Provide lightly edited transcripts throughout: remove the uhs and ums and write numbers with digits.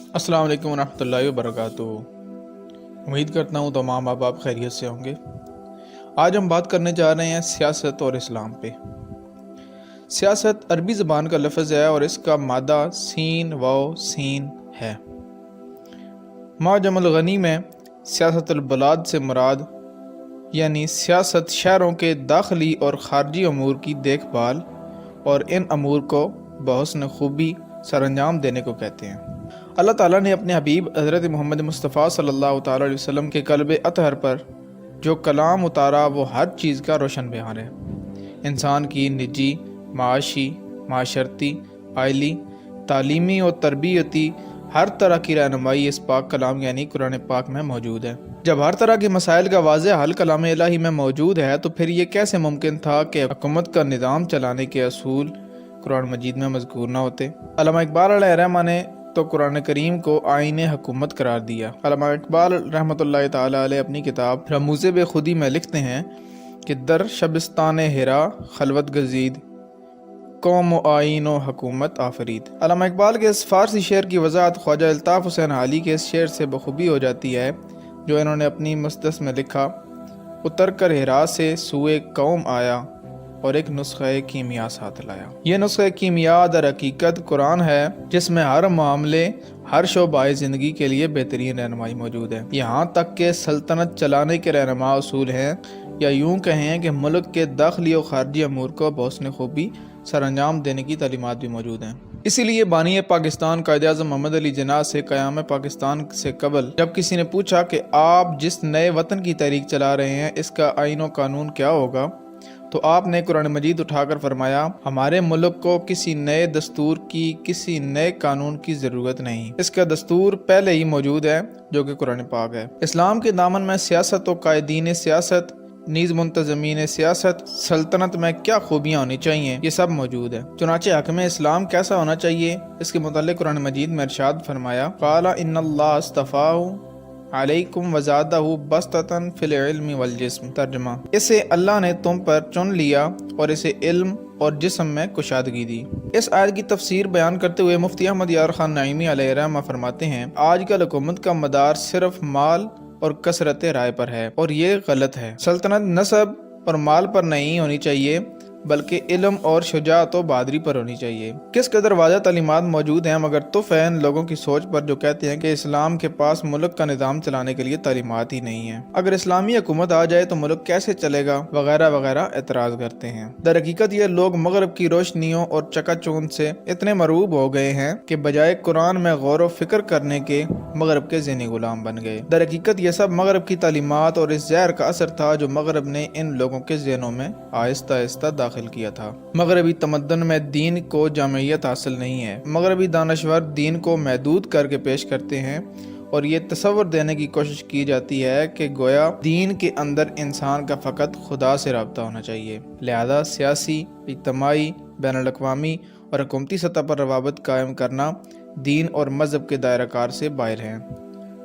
السلام علیکم ورحمۃ اللہ وبرکاتہ۔ امید کرتا ہوں تمام ماں باپ خیریت سے ہوں گے۔ آج ہم بات کرنے جا رہے ہیں سیاست اور اسلام پہ۔ سیاست عربی زبان کا لفظ ہے اور اس کا مادہ سین واو سین ہے۔ معجم الغنی میں سیاست البلاد سے مراد یعنی سیاست شہروں کے داخلی اور خارجی امور کی دیکھ بھال اور ان امور کو بحسن خوبی سر انجام دینے کو کہتے ہیں۔ اللہ تعالیٰ نے اپنے حبیب حضرت محمد مصطفیٰ صلی اللہ تعالیٰ علیہ وسلم کے قلب اطہر پر جو کلام اتارا وہ ہر چیز کا روشن بیان ہے۔ انسان کی نجی، معاشی، معاشرتی، عائلی، تعلیمی اور تربیتی ہر طرح کی رہنمائی اس پاک کلام یعنی قرآن پاک میں موجود ہے۔ جب ہر طرح کے مسائل کا واضح حل کلام الہی میں موجود ہے تو پھر یہ کیسے ممکن تھا کہ حکومت کا نظام چلانے کے اصول قرآن مجید میں مذکور نہ ہوتے؟ علامہ اقبال علیہ الرحمہ نے تو قرآن کریم کو آئین حکومت قرار دیا۔ علامہ اقبال رحمۃ اللہ تعالیٰ علیہ اپنی کتاب رموز بے خودی میں لکھتے ہیں کہ در شبستان ہرا خلوت گزید قوم و آئین و حکومت آفرید۔ علامہ اقبال کے اس فارسی شعر کی وضاحت خواجہ الطاف حسین حالی کے اس شعر سے بخوبی ہو جاتی ہے جو انہوں نے اپنی مستس میں لکھا: اتر کر ہرا سے سوئے قوم آیا اور ایک نسخہ کیمیا ساتھ لایا۔ یہ نسخہ کیمیا در حقیقت قرآن ہے جس میں ہر معاملے، ہر شعبہ زندگی کے لیے بہترین رہنمائی موجود ہے۔ یہاں تک کہ سلطنت چلانے کے رہنما اصول ہیں، یا یوں کہیں کہ ملک کے داخلی اور خارجی امور کو بحسن خوبی سر انجام دینے کی تعلیمات بھی موجود ہیں۔ اسی لیے بانی پاکستان قائد اعظم محمد علی جناح سے قیام پاکستان سے قبل جب کسی نے پوچھا کہ آپ جس نئے وطن کی تحریک چلا رہے ہیں اس کا آئین و قانون کیا ہوگا، تو آپ نے قرآن مجید اٹھا کر فرمایا: ہمارے ملک کو کسی نئے دستور کی، کسی نئے قانون کی ضرورت نہیں، اس کا دستور پہلے ہی موجود ہے جو کہ قرآن پاک ہے۔ اسلام کے دامن میں سیاست و قائدین سیاست، نیز منتظمین سیاست، سلطنت میں کیا خوبیاں ہونی چاہیے، یہ سب موجود ہے۔ چنانچہ حاکم اسلام کیسا ہونا چاہیے اس کے متعلق قرآن مجید میں ارشاد فرمایا: قال ان اللہ اصطفاہ علیکم وزادہ بسطۃ فی العلم والجسم۔ ترجمہ: اسے اللہ نے تم پر چن لیا اور اسے علم اور جسم میں کشادگی دی۔ اس آیت کی تفسیر بیان کرتے ہوئے مفتی احمد یار خان نعیمی علیہ الرحمہ فرماتے ہیں: آج کل حکومت کا مدار صرف مال اور کثرت رائے پر ہے اور یہ غلط ہے۔ سلطنت نسب اور مال پر نہیں ہونی چاہیے بلکہ علم اور شجاعت و بہادری پر ہونی چاہیے۔ کس قدر واضح تعلیمات موجود ہیں، مگر تف ہے ان لوگوں کی سوچ پر جو کہتے ہیں کہ اسلام کے پاس ملک کا نظام چلانے کے لیے تعلیمات ہی نہیں ہیں۔ اگر اسلامی حکومت آ جائے تو ملک کیسے چلے گا وغیرہ وغیرہ اعتراض کرتے ہیں۔ در حقیقت یہ لوگ مغرب کی روشنیوں اور چکا چوند سے اتنے مرعوب ہو گئے ہیں کہ بجائے قرآن میں غور و فکر کرنے کے مغرب کے ذہنی غلام بن گئے۔ در حقیقت یہ سب مغرب کی تعلیمات اور اس زہر کا اثر تھا جو مغرب نے ان لوگوں کے ذہنوں میں آہستہ آہستہ داخل کیا تھا۔ مغربی تمدن میں دین کو جامعیت حاصل نہیں ہے۔ مغربی دانشور دین کو محدود کر کے پیش کرتے ہیں اور یہ تصور دینے کی کوشش کی جاتی ہے کہ گویا دین کے اندر انسان کا فقط خدا سے رابطہ ہونا چاہیے، لہذا سیاسی، اجتماعی، بین الاقوامی اور حکومتی سطح پر روابط قائم کرنا دین اور مذہب کے دائرہ کار سے باہر ہیں،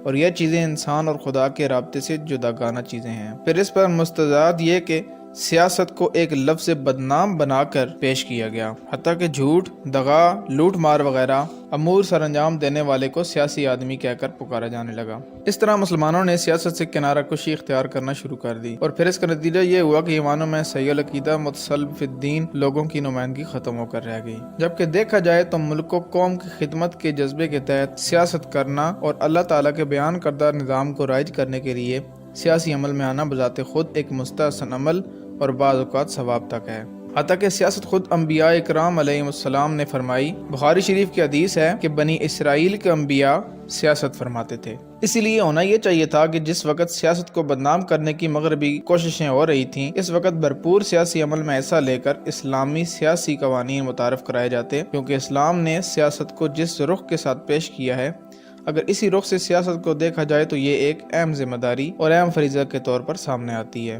اور یہ چیزیں انسان اور خدا کے رابطے سے جداگانہ چیزیں ہیں۔ پھر اس پر مستضاد یہ کہ سیاست کو ایک لفظ بدنام بنا کر پیش کیا گیا، حتیٰ کہ جھوٹ، دغا، لوٹ مار وغیرہ امور سر انجام دینے والے کو سیاسی آدمی کہہ کر پکارا جانے لگا۔ اس طرح مسلمانوں نے سیاست سے کنارہ کشی اختیار کرنا شروع کر دی، اور پھر اس کا نتیجہ یہ ہوا کہ ایمانوں میں صحیح العقیدہ متصلب فی الدین لوگوں کی نمائندگی ختم ہو کر رہ گئی۔ جبکہ دیکھا جائے تو ملک و قوم کی خدمت کے جذبے کے تحت سیاست کرنا اور اللہ تعالیٰ کے بیان کردہ نظام کو رائج کرنے کے لیے سیاسی عمل میں آنا بذات خود ایک مستحسن عمل اور بعض اوقات ثواب تک ہے۔ حتیٰ کہ سیاست خود انبیاء اکرام علیہم السلام نے فرمائی۔ بخاری شریف کی حدیث ہے کہ بنی اسرائیل کے انبیاء سیاست فرماتے تھے۔ اسی لیے ہونا یہ چاہیے تھا کہ جس وقت سیاست کو بدنام کرنے کی مغربی کوششیں ہو رہی تھیں، اس وقت بھرپور سیاسی عمل میں حصہ لے کر اسلامی سیاسی قوانین متعارف کرائے جاتے، کیونکہ اسلام نے سیاست کو جس رخ کے ساتھ پیش کیا ہے، اگر اسی رخ سے سیاست کو دیکھا جائے تو یہ ایک اہم ذمہ داری اور اہم فریضہ کے طور پر سامنے آتی ہے۔